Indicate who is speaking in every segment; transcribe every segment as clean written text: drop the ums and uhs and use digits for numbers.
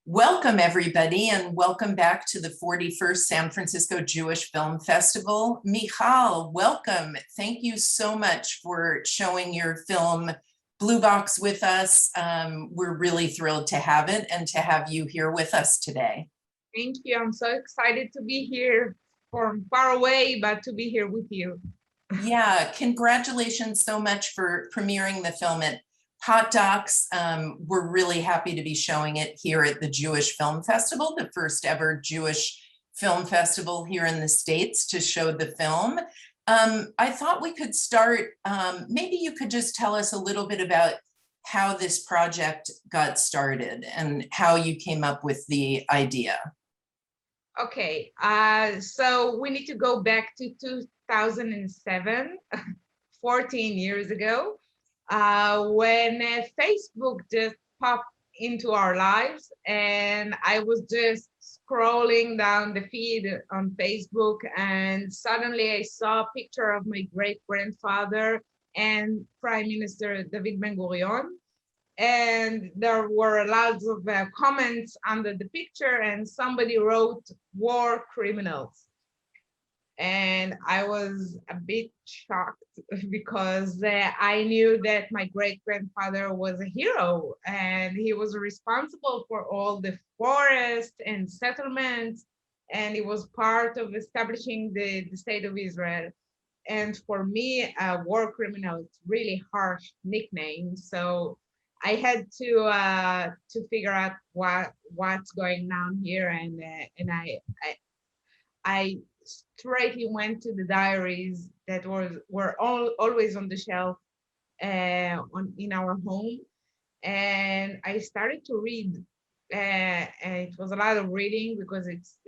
Speaker 1: Welcome, everybody, and welcome back to the 41st San Francisco Jewish Film Festival. Michal, welcome. Thank you so much for showing your film Blue Box with us. We're really thrilled to have it and to have you here with us today.
Speaker 2: Thank you. I'm so excited to be here from far away, but to be here with you.
Speaker 1: Yeah, congratulations so much for premiering the film at Hot Docs. We're really happy to be showing it here at the Jewish Film Festival, the first ever Jewish film festival here in the States to show the film. I thought we could start, maybe you could just tell us a little bit about how this project got started and how you came up with the idea.
Speaker 2: Okay, so we need to go back to 2007, 14 years ago. When Facebook just popped into our lives, and I was just scrolling down the feed on Facebook, and suddenly I saw a picture of my great-grandfather and Prime Minister David Ben-Gurion, and there were lots of comments under the picture, and somebody wrote "war criminals." And I was a bit shocked because I knew that my great-grandfather was a hero and he was responsible for all the forests and settlements, and he was part of establishing the state of Israel. And for me, a war criminal, it's really harsh nickname. So I had to figure out what's going on here, and I straightly went to the diaries that were always on the shelf in our home, and I started to read. And it was a lot of reading because it's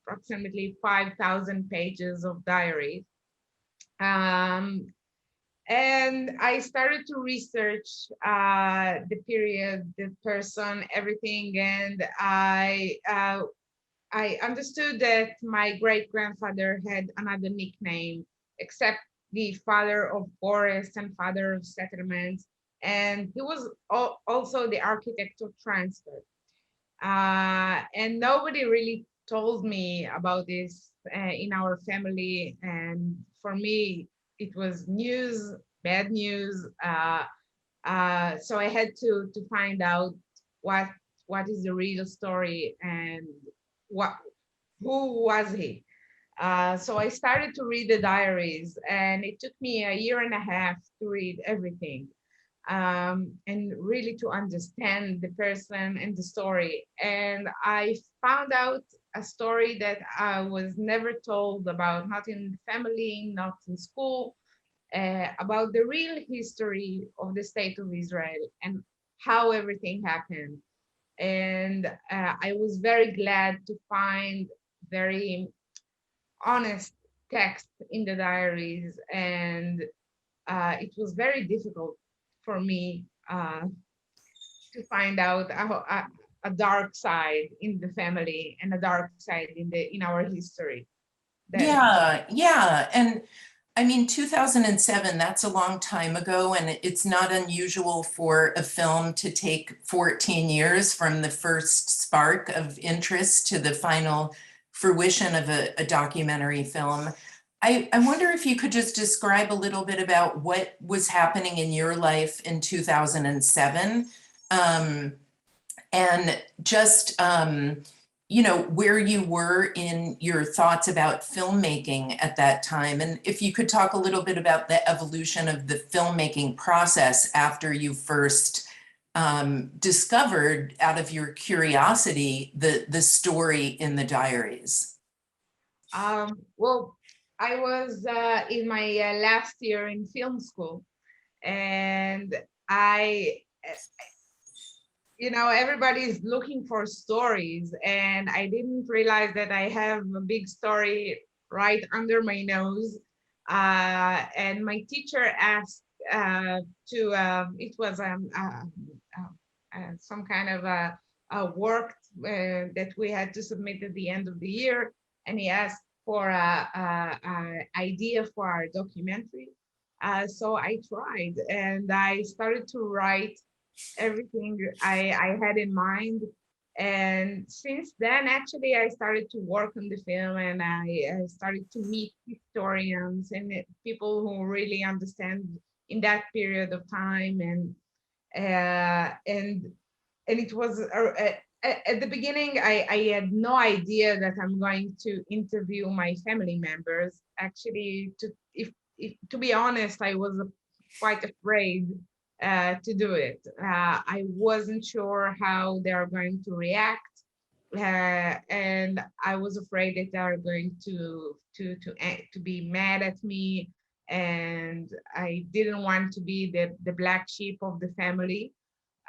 Speaker 2: approximately 5,000 pages of diaries. And I started to research the period, the person, everything, and I understood that my great-grandfather had another nickname, except the father of forests and father of settlements, and he was also the architect of transport. And nobody really told me about this in our family, and for me, it was news, bad news. So I had to find out what is the real story and who was he. So I started to read the diaries, and it took me a year and a half to read everything, and really to understand the person and the story. And I found out a story that I was never told about, not in family, not in school, about the real history of the state of Israel and how everything happened. And I was very glad to find very honest text in the diaries, and it was very difficult for me to find out a dark side in the family and a dark side in our history.
Speaker 1: Yeah. And I mean, 2007, that's a long time ago, and it's not unusual for a film to take 14 years from the first spark of interest to the final fruition of a documentary film. I wonder if you could just describe a little bit about what was happening in your life in 2007, and just where you were in your thoughts about filmmaking at that time. And if you could talk a little bit about the evolution of the filmmaking process after you first discovered, out of your curiosity, the story in the diaries.
Speaker 2: Well, I was in my last year in film school, and everybody's looking for stories, and I didn't realize that I have a big story right under my nose. And my teacher asked it was some kind of a work that we had to submit at the end of the year, and he asked for a idea for our documentary. So I tried, and I started to write everything I had in mind, And since then, actually, I started to work on the film, and I started to meet historians and people who really understand in that period of time. And it was at the beginning, I had no idea that I'm going to interview my family members. Actually, if to be honest, I was quite afraid to do it. I wasn't sure how they are going to react, and I was afraid that they are going to be mad at me, and I didn't want to be the black sheep of the family.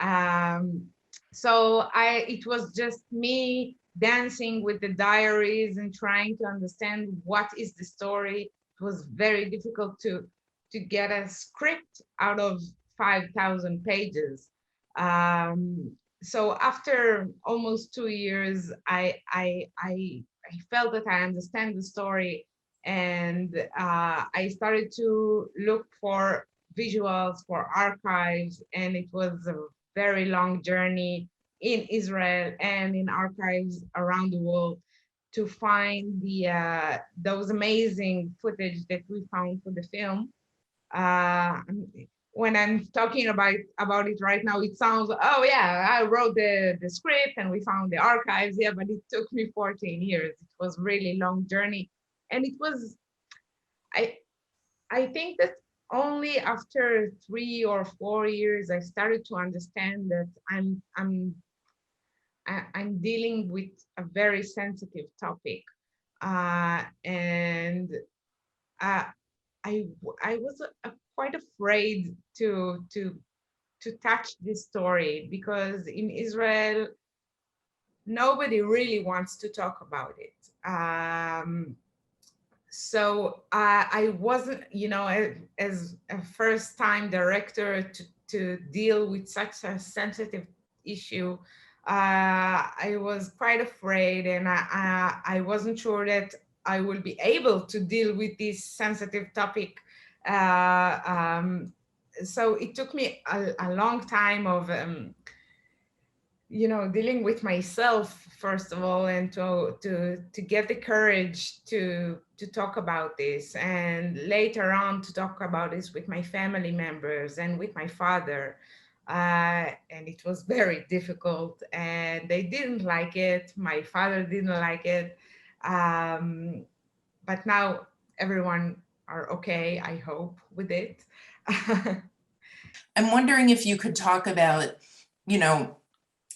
Speaker 2: Um, so it was just me dancing with the diaries and trying to understand what is the story. It was very difficult to get a script out of 5,000 pages. So after almost 2 years, I felt that I understand the story, and I started to look for visuals, for archives, and it was a very long journey in Israel and in archives around the world to find those amazing footage that we found for the film. uh, when I'm talking about it right now, it sounds, oh yeah, I wrote the script and we found the archives. Yeah, but it took me 14 years. It was really long journey. And it was, I I think that only after 3 or 4 years, I started to understand that I'm dealing with a very sensitive topic. And uh, I was quite afraid to touch this story, because in Israel, nobody really wants to talk about it. So I wasn't, as a first-time director to deal with such a sensitive issue, I was quite afraid, and I wasn't sure that I will be able to deal with this sensitive topic. Uh, um, so it took me a long time of dealing with myself first of all, and to get the courage to talk about this, and later on to talk about this with my family members and with my father. And it was very difficult, and they didn't like it. My father didn't like it. But now everyone are okay, I hope, with it.
Speaker 1: I'm wondering if you could talk about, you know,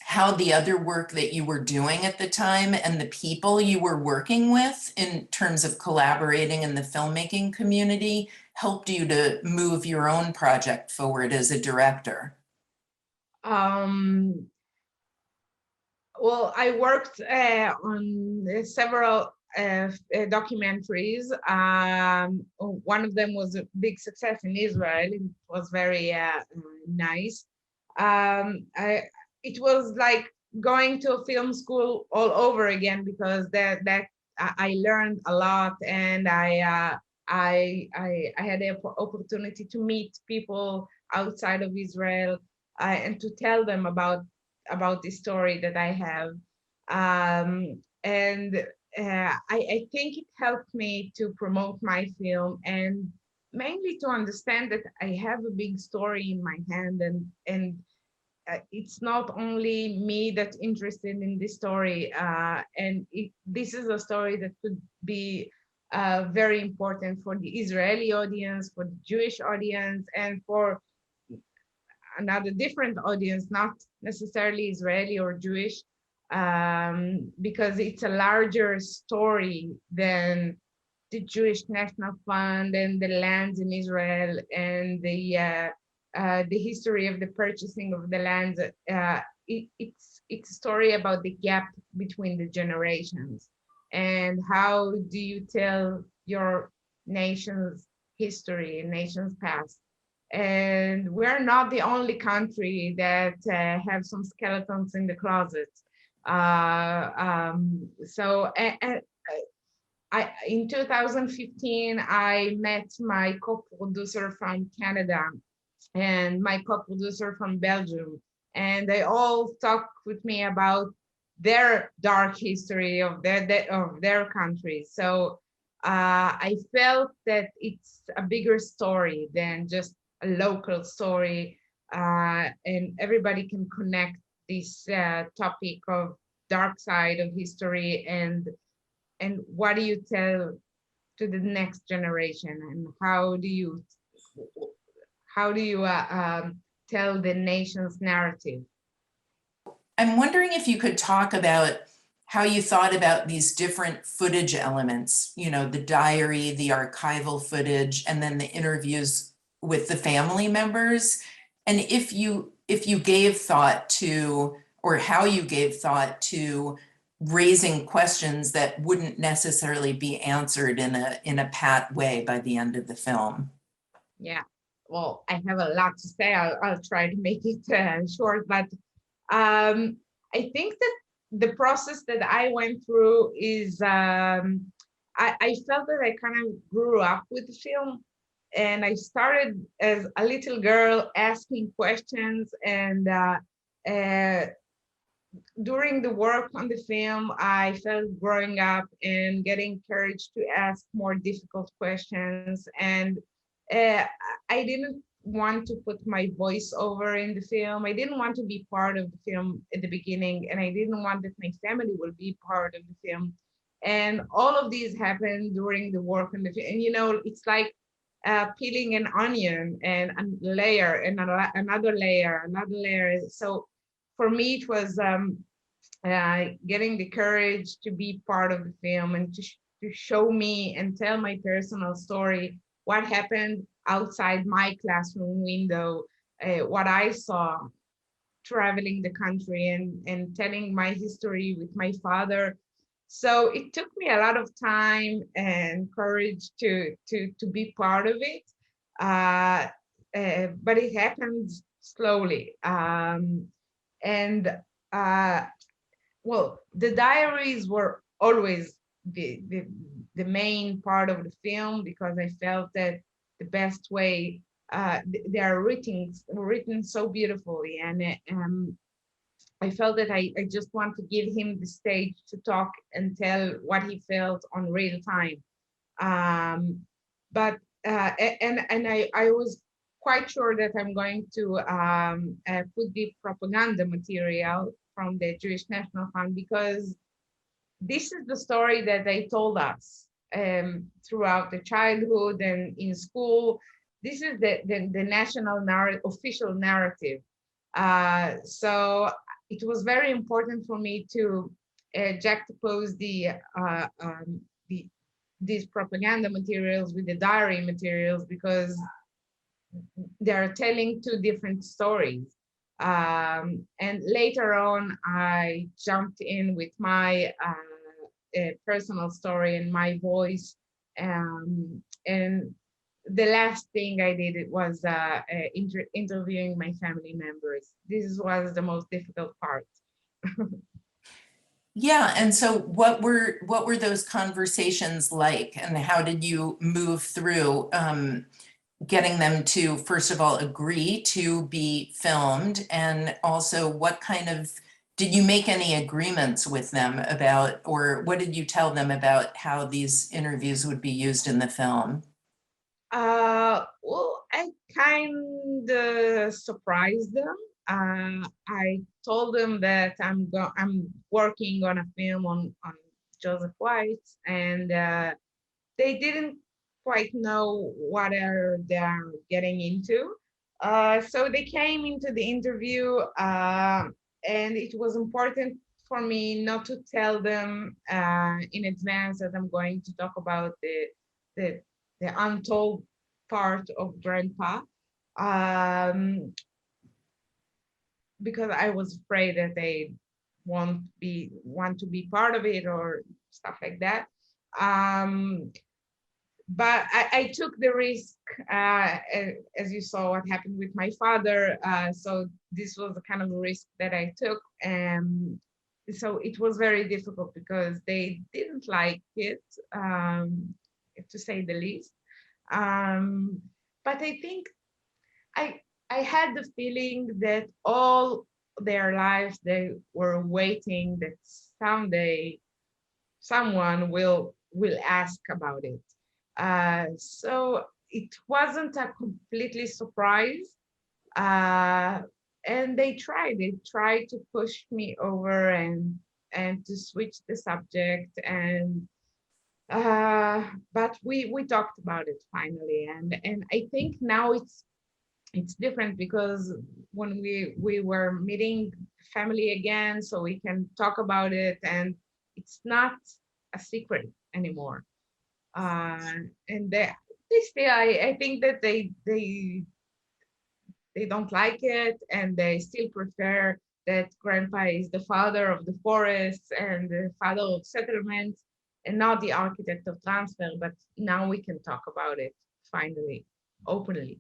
Speaker 1: how the other work that you were doing at the time and the people you were working with in terms of collaborating in the filmmaking community helped you to move your own project forward as a director.
Speaker 2: um, Well, I worked on several documentaries. One of them was a big success in Israel. It was very nice. It was like going to a film school all over again, because that I learned a lot, and I had the opportunity to meet people outside of Israel, and to tell them about the story that I have. And I think it helped me to promote my film, and mainly to understand that I have a big story in my hand, and it's not only me that's interested in this story, and this is a story that could be very important for the Israeli audience, for the Jewish audience, and for another different audience, not necessarily Israeli or Jewish, because it's a larger story than the Jewish National Fund and the lands in Israel and the history of the purchasing of the lands. It's a story about the gap between the generations, and how do you tell your nation's history and nation's past. And we're not the only country that have some skeletons in the closet. So in 2015, I met my co-producer from Canada and my co-producer from Belgium, and they all talked with me about their dark history of their country. So I felt that it's a bigger story than just a local story, and everybody can connect this topic of dark side of history, and what do you tell to the next generation, and how do you tell the nation's narrative.
Speaker 1: I'm wondering if you could talk about how you thought about these different footage elements, you know, the diary, the archival footage, and then the interviews with the family members. And if you gave thought to, or how you gave thought to raising questions that wouldn't necessarily be answered in a pat way by the end of the film.
Speaker 2: Yeah, well, I have a lot to say. I'll try to make it short, but I think that the process that I went through is I felt that I kind of grew up with the film, and I started as a little girl asking questions, and during the work on the film, I felt growing up and getting courage to ask more difficult questions. And I didn't want to put my voice over in the film. I didn't want to be part of the film at the beginning, and I didn't want that my family would be part of the film. And all of these happened during the work on the film. And, you know, it's like peeling an onion, and a layer, and another layer, another layer. So for me, it was getting the courage to be part of the film, and to show me and tell my personal story, what happened outside my classroom window, what I saw traveling the country, and telling my history with my father. So it took me a lot of time and courage to be part of it, but it happened slowly. And well, the diaries were always the main part of the film, because I felt that the best way, they are written so beautifully, and I felt that I just want to give him the stage to talk and tell what he felt on real time. But I was quite sure that I'm going to put the propaganda material from the Jewish National Fund, because this is the story that they told us throughout the childhood and in school. This is the national narrative, official narrative. So it was very important for me to juxtapose these propaganda materials with the diary materials, because they're telling two different stories. And later on, I jumped in with my personal story and my voice. And the last thing I did, it was interviewing my family members. This was the most difficult part.
Speaker 1: Yeah, and so what were those conversations like, and how did you move through getting them to, first of all, agree to be filmed, and also what kind of, did you make any agreements with them about, or what did you tell them about how these interviews would be used in the film?
Speaker 2: Well, I kind of surprised them. I told them that I'm working on a film on Joseph Weits, and they didn't quite know what they're getting into. So they came into the interview, and it was important for me not to tell them in advance that I'm going to talk about the untold part of Grandpa, because I was afraid that they want to be part of it or stuff like that. But I took the risk, as you saw what happened with my father. So this was the kind of risk that I took. And so it was very difficult, because they didn't like it, to say the least. But I think I had the feeling that all their lives, they were waiting that someday someone will ask about it. So it wasn't a completely surprise. Uh, and they tried to push me over and to switch the subject, and but we talked about it finally, and I think now it's different because when we were meeting family again, so we can talk about it, and it's not a secret anymore. And they still, I think that they don't like it, and they still prefer that grandpa is the father of the forests and the father of settlements and not the architect of transfer. But now we can talk about it finally, openly.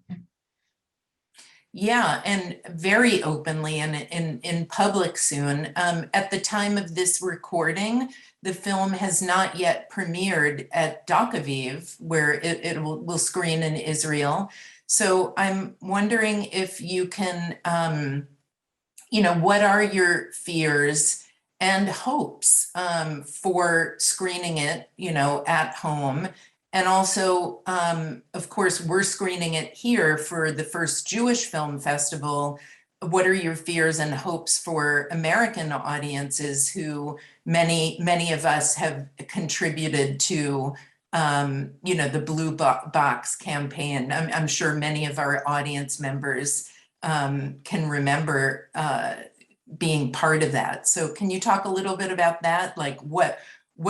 Speaker 1: Yeah, and very openly and in public soon. At the time of this recording, the film has not yet premiered at Doc Aviv, where it will screen in Israel. So I'm wondering if you can, what are your fears and hopes for screening it, at home? And also, of course, we're screening it here for the first Jewish Film Festival. What are your fears and hopes for American audiences who many of us have contributed to, the Blue Box campaign? I'm sure many of our audience members can remember being part of that. So can you talk a little bit about that? Like what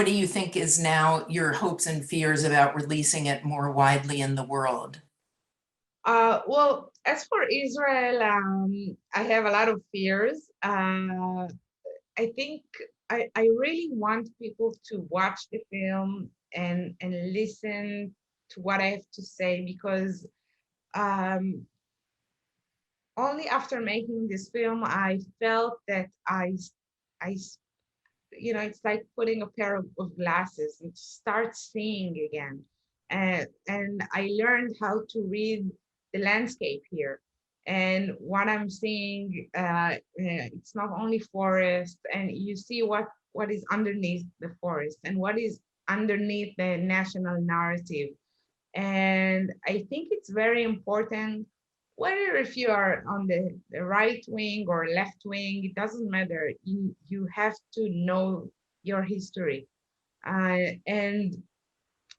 Speaker 1: do you think is now your hopes and fears about releasing it more widely in the world?
Speaker 2: Well, as for Israel, I have a lot of fears. I think I really want people to watch the film and listen to what I have to say, because um, only after making this film, I felt that I, it's like putting a pair of glasses and start seeing again. And I learned how to read the landscape here. And what I'm seeing, it's not only forest, and you see what is underneath the forest and what is underneath the national narrative. And I think it's very important, whether if you are on the right wing or left wing, it doesn't matter. You have to know your history. And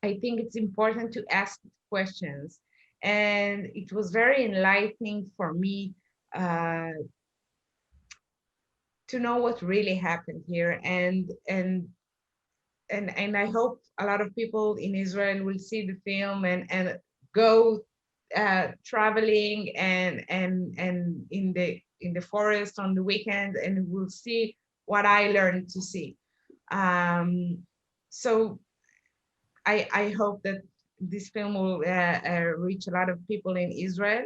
Speaker 2: I think it's important to ask questions. And it was very enlightening for me uh, to know what really happened here. And I hope a lot of people in Israel will see the film and go traveling and in the forest on the weekend, and will see what I learned to see. So I hope that this film will reach a lot of people in Israel.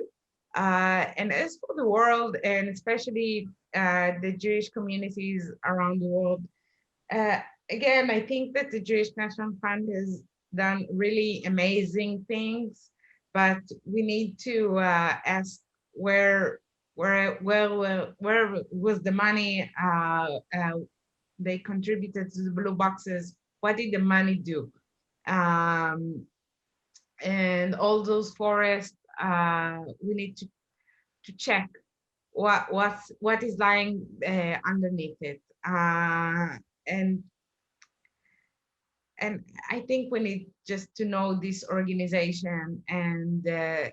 Speaker 2: And as for the world, and especially the Jewish communities around the world, uh, again, I think that the Jewish National Fund has done really amazing things, but we need to ask where was the money they contributed to the blue boxes? What did the money do? Um, and all those forests, we need to check what is lying underneath it. And and I think we need just to know this organization, and the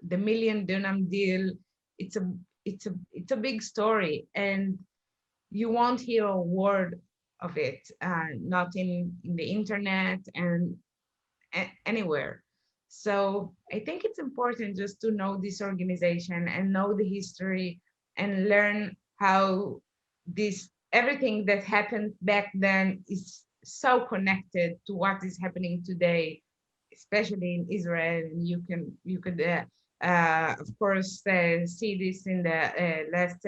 Speaker 2: million dunam deal. It's a big story, and you won't hear a word of it, not in the internet and anywhere. So I think it's important just to know this organization and know the history and learn how this everything that happened back then is so connected to what is happening today, especially in Israel. And you could of course see this in the last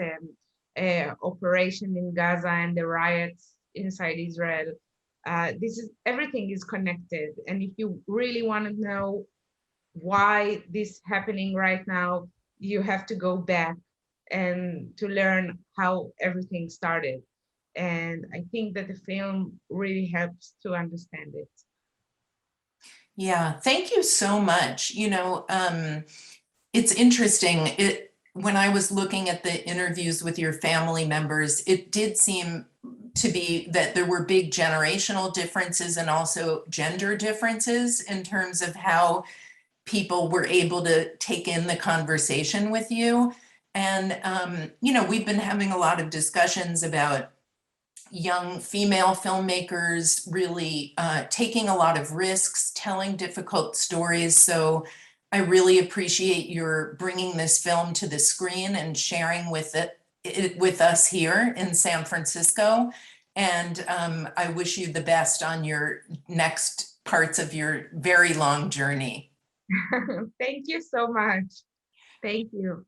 Speaker 2: operation in Gaza and the riots inside Israel. This is everything is connected, and if you really want to know why this happening right now, you have to go back and to learn how everything started. And I think that the film really helps to understand it.
Speaker 1: Yeah, thank you so much. It's interesting. When I was looking at the interviews with your family members, it did seem to be that there were big generational differences and also gender differences in terms of how people were able to take in the conversation with you. And, we've been having a lot of discussions about young female filmmakers really taking a lot of risks, telling difficult stories. So I really appreciate your bringing this film to the screen and sharing it with us here in San Francisco. And I wish you the best on your next parts of your very long journey.
Speaker 2: Thank you so much. Thank you.